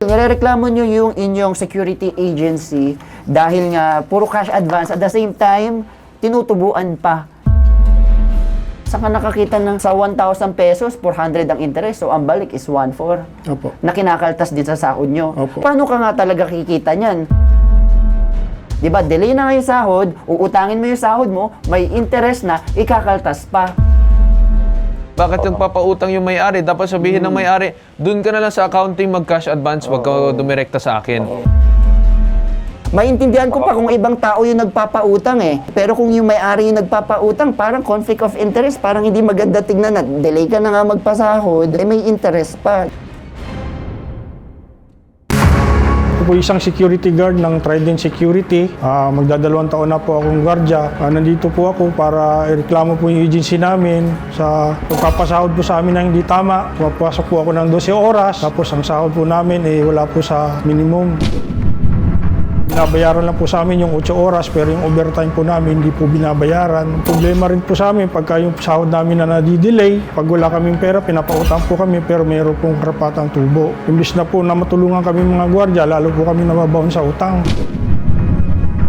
nirereklamo nyo yung inyong security agency dahil nga puro cash advance, at the same time, tinutubuan pa. Saan ka nakakita ng sa 1,000 pesos, 400 ang interest, so ang balik is 1,400. Opo. Na kinakaltas din sa sahod nyo. Opo. Paano ka nga talaga kikita niyan? Diba, delay na nga yung sahod, uutangin mo yung sahod mo, may interest na, ikakaltas pa. Bakit yung papautang yung may-ari? Dapat sabihin ng may-ari, dun ka na lang sa accounting mag-cash advance, wag ka dumirekta sa akin. Maintindihan ko pa kung ibang tao yung nagpapautang eh. Pero kung yung may-ari yung nagpapautang, parang conflict of interest, parang hindi maganda tignan na delay ka na nga magpasahod, eh may interest pa. Ako po isang security guard ng Trident Security. Magdadalawang taon na po akong gwardiya. Nandito po ako para ireklamo po yung agency namin sa pagpapasahod po sa amin na hindi tama. Pumapasok po ako ng 12 oras, tapos ang sahod po namin wala po sa minimum. Binabayaran lang po sa amin yung 8 oras, pero yung overtime po namin hindi po binabayaran. Problema rin po sa amin pagka yung sahod namin na nadidelay. Pag wala kaming pera, pinapautang po kami, pero mayroon pong karapatang tubo. Imbis na po na matulungan kami mga gwardiya, lalo po kami nababaon sa utang.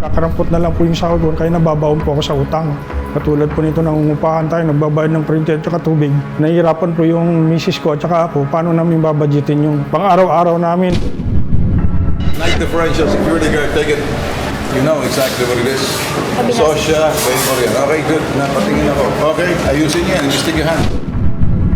Kakarampot na lang po yung sahod ko, kaya nababaon po ako sa utang. Katulad po nito, nangungupahan tayo, nagbabayad ng printed at saka tubig. Nahihirapan po yung misis ko at saka ako, paano namin babudgetin yung pang-araw-araw namin. Night differential security guard, take it. You know exactly what it is. Sosya, wait for yan. Okay, good. Napatingin ako. Okay, ayusin yan. Investigahan.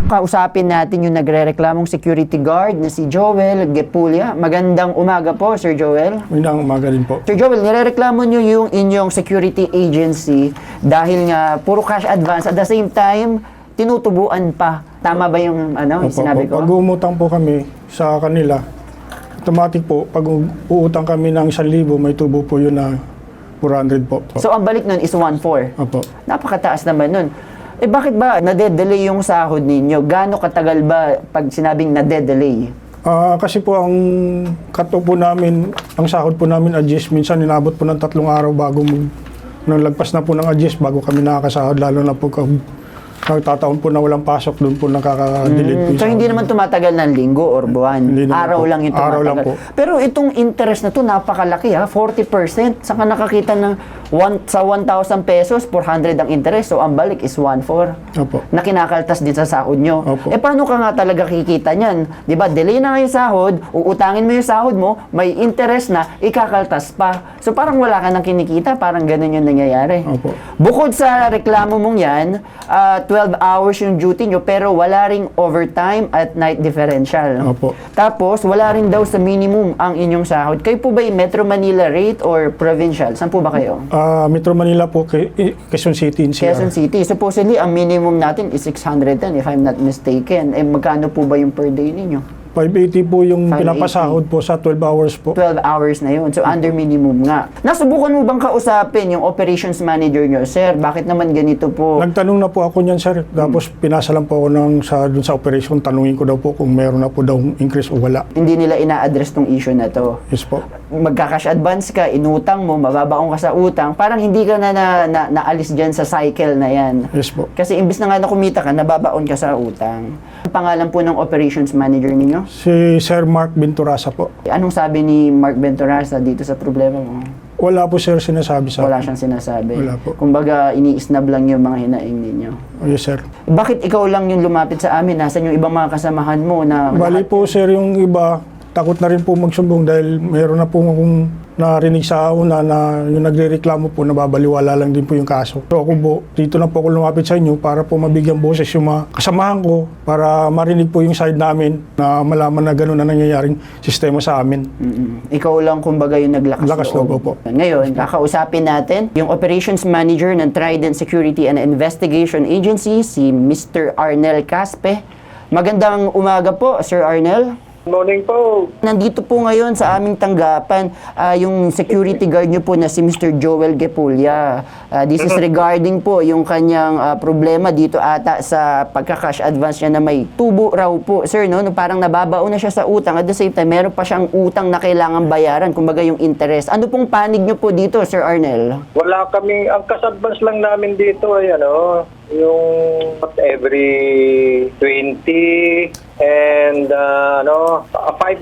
Kausapin natin yung nagre-reklamong security guard na si Joel Gepulia. Magandang umaga po, Sir Joel. Magandang umaga din po. Sir Joel, nirereklamo nyo yung inyong security agency dahil nga puro cash advance, at the same time, tinutubuan pa. Tama ba yung yung sinabi ko? Pag umutang po kami sa kanila, automatic po, pag uutang kami ng 1,000, may tubo po yun na 400 po. So, ang balik nun is 1,400. Opo. Napakataas naman nun. Eh, bakit ba nade-delay yung sahod ninyo? Gaano katagal ba pag sinabing nade-delay? Kasi po ang cut-off po namin, ang sahod po namin adjust, minsan inabot po ng 3 araw bago nang lagpas na po ng adjust bago kami nakakasahod, lalo na po nagtataon po na walang pasok, doon po nakaka-delete po. So, hindi naman tumatagal ng linggo or buwan. Araw po. lang yung tumatagal. Araw lang po. Pero itong interest na to napakalaki 40%. Saan ka nakakita ng sa 1,000 pesos, 400 ang interest. So, ang balik is 1,400. Opo. Na kinakaltas din sa sahod nyo. Opo. Eh, paano ka nga talaga kikita niyan? Diba, delay na nga yung sahod, uutangin mo yung sahod mo, may interest na, ikakaltas pa. So, parang wala ka nang kinikita, parang ganun yung nangyayari. Opo. Bukod sa reklamo mong yan, 12 hours yung duty nyo, pero wala ring overtime at night differential. Opo. Tapos, wala rin daw sa minimum ang inyong sahod. Kayo po ba yung Metro Manila rate or provincial? Saan po ba kayo? Metro Manila po, Quezon City. Quezon City. Supposedly, ang minimum natin is 610 if I'm not mistaken. Eh, magkano po ba yung per day ninyo? 580 po yung 580. pinapasahod po sa 12 hours po. 12 hours na yun. So, under minimum nga. Nasubukan mo bang kausapin yung operations manager nyo? Sir, bakit naman ganito po? Nagtanong na po ako niyan, sir. Tapos pinasa lang po ako dun sa operation. Tanungin ko daw po kung meron na po daw increase o wala. Hindi nila ina-address tong issue na to. Yes po. Magka-cash advance ka, inutang mo, mababaong ka sa utang, parang hindi ka naalis dyan sa cycle na yan. Yes po. Kasi imbis na nga na kumita ka, nababaon ka sa utang. Ang pangalan po ng operations manager ninyo? Si Sir Mark Binturasa po. Anong sabi ni Mark Venturasa dito sa problema mo? Wala po, sir, sinasabi sa Wala akin. siyang sinasabi. Wala po. Kumbaga, iniisnab lang yung mga hinaing ninyo. Yes, sir. Bakit ikaw lang yung lumapit sa amin? Nasaan yung ibang mga kasamahan mo na... Bali po, sir, yung iba, takot na rin po magsumbong dahil meron na po akong narinig sa una na yung nagre-reklamo po, nababaliwala lang din po yung kaso. So ako po, dito na po ako lumapit sa inyo para po mabigyan boses yung mga kasamahan ko para marinig po yung side namin na malaman na gano'n na nangyayaring sistema sa amin. Ikaw lang kumbaga yung naglakas loob po. Ngayon, kakausapin natin yung operations manager ng Trident Security and Investigation Agency, si Mr. Arnel Caspe. Magandang umaga po, Sir Arnel. Morning po. Nandito po ngayon sa aming tanggapan yung security guard nyo po na si Mr. Joel Gepulia. This is regarding po yung kanyang problema dito ata sa pagka-cash advance niya na may tubo raw po. Sir, no? Parang nababaon na siya sa utang. At the same time, meron pa siyang utang na kailangan bayaran. Kumbaga yung interest. Ano pong panig nyo po dito, Sir Arnel? Wala kami, ang cash advance lang namin dito ay yung every 20 And 5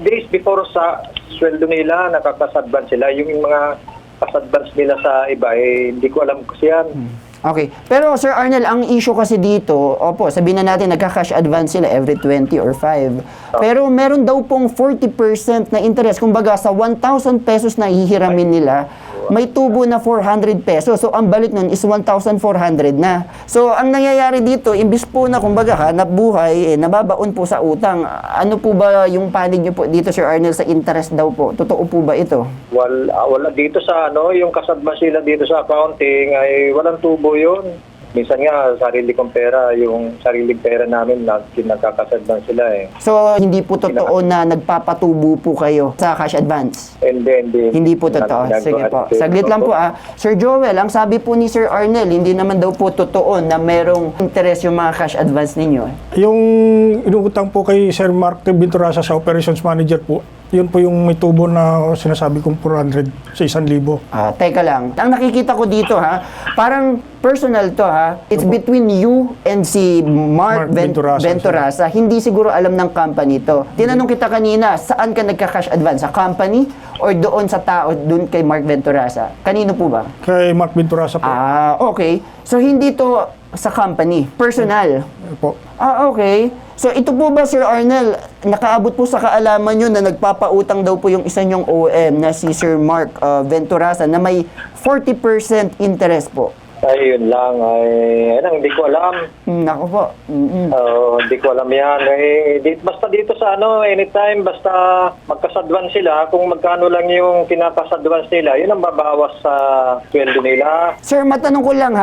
days before sa sweldo nila, nakaka-advance sila. Yung mga kas-advance nila sa iba, hindi ko alam kasi yan. Okay. Pero Sir Arnel, ang issue kasi dito, opo, sabihin na natin nagka-cash advance sila every 20 or 5. Pero meron daw pong 40% na interest. Kumbaga sa 1,000 pesos na hihiramin nila, may tubo na 400 pesos. So ang balik nun is 1,400 na. So ang nangyayari dito, imbis po na kumbaga hanap buhay, nababaon po sa utang. Ano po ba yung panig nyo po dito, Sir Arnel, sa interest daw po? Totoo po ba ito? Wala dito sa yung kas-advance nila dito sa accounting ay walang tubo yun. Minsan nga, sarili kong pera, yung sariling pera namin, nagkakasadvance sila eh. So hindi po totoo na nagpapatubo po kayo sa cash advance? Hindi. Hindi po totoo. Sige po. Saglit lang po Sir Joel, ang sabi po ni Sir Arnel, hindi naman daw po totoo na merong interest yung mga cash advance ninyo. Yung inuutang po kay Sir Mark Venturasa sa operations manager po, yun po yung may tubo na sinasabi kong 400 sa 1,000. Teka lang. Ang nakikita ko dito parang personal to It's between you and si Mark Venturasa. Hindi siguro alam ng company to. Tinanong kita kanina, saan ka nagka-cash advance? Sa company or doon sa tao, doon kay Mark Venturasa? Kanino po ba? Kay Mark Venturasa po. Okay. So hindi to sa company, personal. Po. Okay. So ito po ba, Sir Arnel, nakaabot po sa kaalaman nyo na nagpapautang daw po yung isa nyong OM na si Sir Mark Venturasa na may 40% interest po? Ayun lang, hindi ko alam. Nako po. Hindi ko alam yan. Basta dito sa anytime, basta magkas-advance sila, kung magkano lang yung kinakas-advance nila, yun ang babawas sa sweldo nila. Sir, matanong ko lang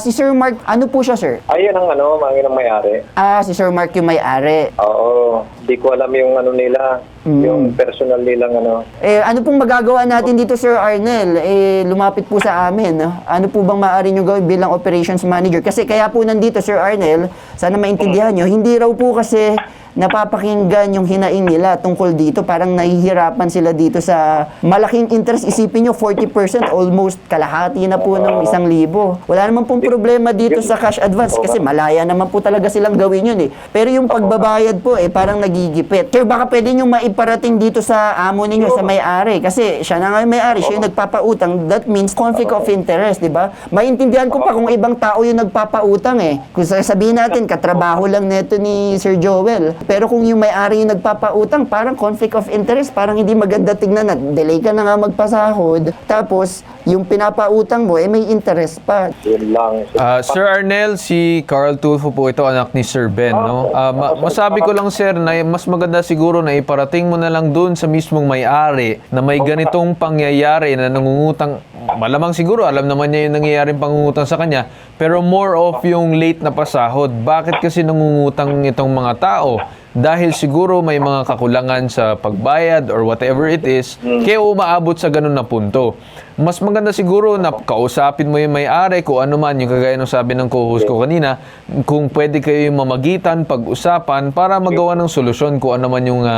si Sir Mark, ano po siya, sir? Ayun ang ang may-ari. Si Sir Mark yung may-ari. Oo, hindi ko alam yung nila, yung personal nilang Ano pong magagawa natin dito, Sir Arnel? Lumapit po sa amin. Ano po bang maaari nyo gawin bilang operations manager? Kasi kaya po nandito, Sir Arnel, sana maintindihan nyo, hindi raw po kasi napapakinggan yung hinaing nila tungkol dito. Parang nahihirapan sila dito sa malaking interest. Isipin nyo, 40%, almost kalahati na po ng 1,000. Wala naman pong problema dito sa cash advance kasi malaya naman po talaga silang gawin yun Pero yung pagbabayad po, parang nagigipit. Sir, baka pwede nyo maiparating dito sa amo ninyo, sa may-ari. Kasi siya na nga yung may-ari, siya yung nagpapautang. That means conflict of interest, di ba? Maintindihan ko pa kung ibang tao yung nagpapautang Kung sabihin natin, katrabaho lang neto ni Sir Joel. Pero kung yung may-ari yung nagpapautang, parang conflict of interest, parang hindi maganda tignan na delay ka na nga magpasahod. Tapos, yung pinapautang mo, may interest pa. Yun lang. Sir Arnel, si Carl Tulfo po ito, anak ni Sir Ben, no? Masabi ko lang, sir, na mas maganda siguro na iparating mo na lang dun sa mismong may-ari na may ganitong pangyayari na nangungutang. Malamang siguro, alam naman niya yung nangyayaring pangungutang sa kanya, pero more of yung late na pasahod. Bakit kasi nangungutang itong mga tao? Dahil siguro may mga kakulangan sa pagbayad or whatever it is, kaya umaabot sa ganun na punto. Mas maganda siguro na kausapin mo yung may-ari kung ano man, yung kagaya ng sabi ng co-host ko kanina, kung pwede kayo yung mamagitan, pag-usapan para magawa ng solusyon kung ano man yung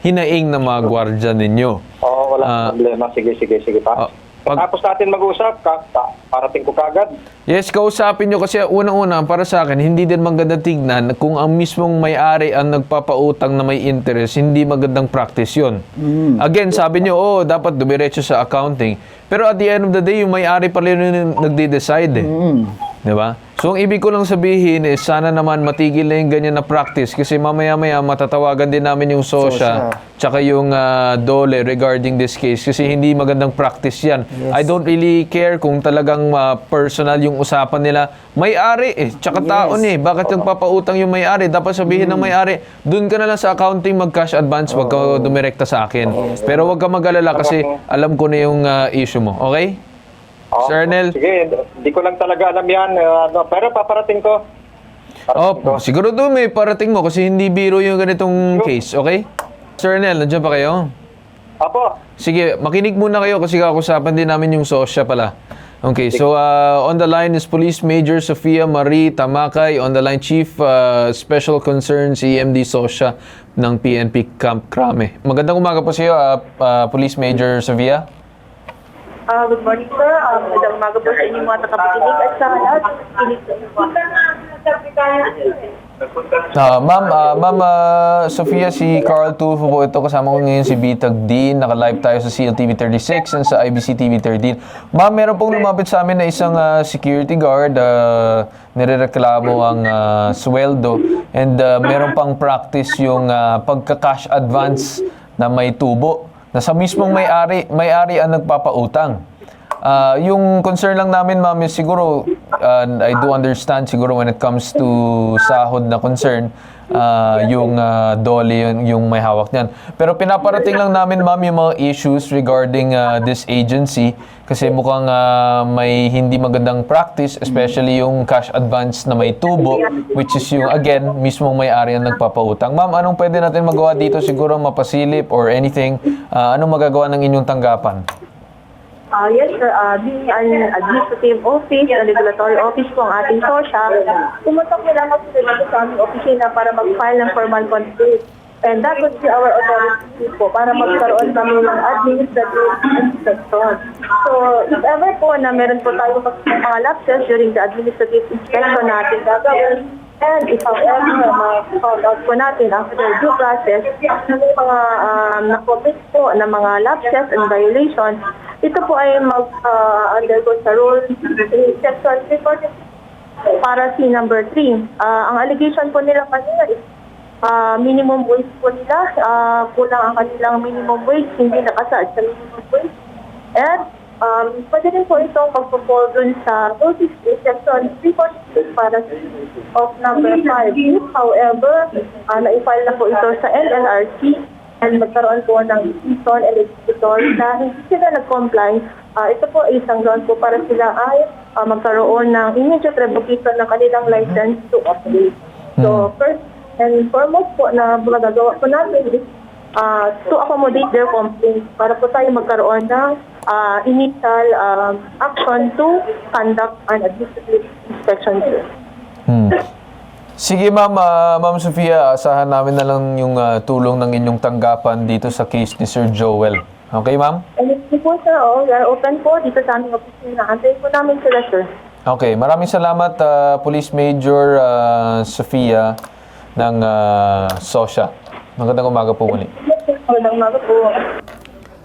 hinaing na mga gwardya ninyo. Oo, wala problema. Sige pa. Tapos natin mag-usap, parating ko kagad. Yes, kausapin nyo kasi unang-una para sa akin, hindi din maganda tignan kung ang mismong may-ari ang nagpapautang na may interest, hindi magandang practice yun. Again, sabi nyo, dapat dumiretso sa accounting. Pero at the end of the day, yung may-ari pa rin yung nagde-decide Diba? So, ang ibig ko lang sabihin is sana naman matigil na yung ganyan na practice kasi mamaya-maya matatawagan din namin yung SOSHA tsaka yung DOLE regarding this case kasi hindi magandang practice yan. I don't really care kung talagang personal yung usapan nila. May-ari tsaka taon Bakit nagpapautang yung may-ari? Dapat sabihin ng may-ari, dun ka na lang sa accounting mag-cash advance, wag ka dumirekta sa akin. Pero wag ka mag-alala kasi alam ko na yung issue mo. Okay? Sir Arnel? Sige, hindi ko lang talaga alam yan. Pero paparating ko. Siguro doon may parating mo kasi hindi biro yung ganitong case, okay? Sir Arnel, nandiyan pa kayo? Apo. Sige, makinig muna kayo kasi kakakusapan din namin yung SOSHA pala. Okay, so on the line is Police Major Sofia Marie Tamakay. On the line, Chief Special Concerns EMD SOSHA ng PNP Camp Crame. Magandang umaga po sa iyo, Police Major Sofia. Good morning, sir. Magandang umaga po sa inyong mga nakapakinig at sa lahat. Ma'am Sofia, si Carl Tulfo po ito. Kasama ko ngayon si Bitag Dean. Naka-live tayo sa CLTV 36 and sa IBC TV 13. Ma'am, meron pong lumapit sa amin na isang security guard. Nirereklamo ang sweldo. And meron pang practice yung pagka-cash advance na may tubo. Na sa mismong may-ari ang nagpapautang. Yung concern lang namin, ma'am, is siguro, I do understand siguro when it comes to sahod na concern, yung DOLE, yung may hawak niyan. Pero pinaparating lang namin, ma'am, yung mga issues regarding this agency kasi mukhang may hindi magandang practice, especially yung cash advance na may tubo, which is yung, again, mismong may-ari ang nagpapautang. Ma'am, anong pwede natin magawa dito? Siguro mapasilip or anything? Anong magagawa ng inyong tanggapan? Yes, sir. Being an administrative office, a regulatory office po ang ating SOSHA, pumunta po lang ako dito sa aming opisina para mag-file ng formal complaint. And that would be our authority po para magkaroon kami ng administrative inspection. So, if ever po na meron po tayo mga lapses during the administrative inspection natin gagawin, and if however, ma-found out po natin after due process, na may mga na-commit po na mga lapses and violations, ito po ay mag-undergo sa rule section 346 para si number 3. Ang allegation po nila kanina is minimum wage po nila, kulang ang kanilang minimum wage, hindi nakasaad sa minimum wage. And pwede rin po itong pagpupol dun sa rule section 346 para of number 5. If however, na-file na po ito sa NLRC, and magkaroon po ng season and executor na hindi sila nag-comply, ito po ay isang ground po para sila ay magkaroon ng immediate revocation ng kanilang license to operate. So, first and foremost po na magagawa po natin is to accommodate their complaints para po tayo magkaroon ng initial action to conduct an administrative inspection. Sige, ma'am. Ma'am Sofia, asahan namin na lang yung tulong ng inyong tanggapan dito sa case ni Sir Joel. Okay, ma'am? And po, sir, we are open po dito sa aming opisina. Antayin po namin sila, sir. Okay, maraming salamat, Police Major Sofia ng SOSHA. Magandang umaga po muli. Magandang umaga po.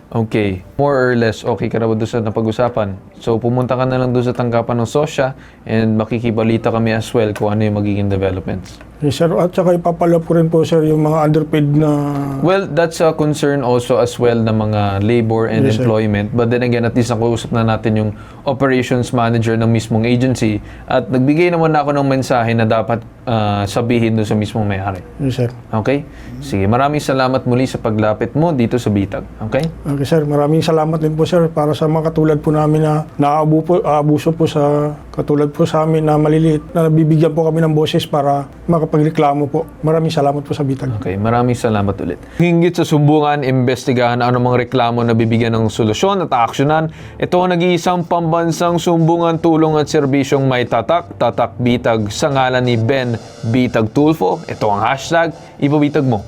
Okay, more or less okay ka na ba doon sa napag-usapan? So pumunta ka na lang doon sa tanggapan ng SOSHA and makikibalita kami as well kung ano yung magiging developments. Yes, sir. At saka ipapalap ko rin po, sir, yung mga underpaid na... Well, that's a concern also as well ng mga labor and Yes, sir. employment. But then again, at least nakausap na natin yung operations manager ng mismong agency at nagbigay naman ako ng mensahe na dapat sabihin doon sa mismong may-ari. Yes, sir. Okay? Sige, maraming salamat muli sa paglapit mo dito sa Bitag. Okay? Okay, sir. Maraming salamat din po, sir, para sa mga katulad po namin na naabuso po sa katulad po sa amin na maliliit na nabibigyan po kami ng boses para makapagreklamo po. Maraming salamat po sa Bitag. Okay, maraming salamat ulit. Hinggit sa sumbungan, imbestigahan ano mga reklamo na bibigyan ng solusyon at aaksyonan. Ito ang nag-iisang pambansang sumbungan, tulong at serbisyong may tatak Bitag sa ngalan ni Ben Bitag Tulfo. Ito ang hashtag, ipabitag mo.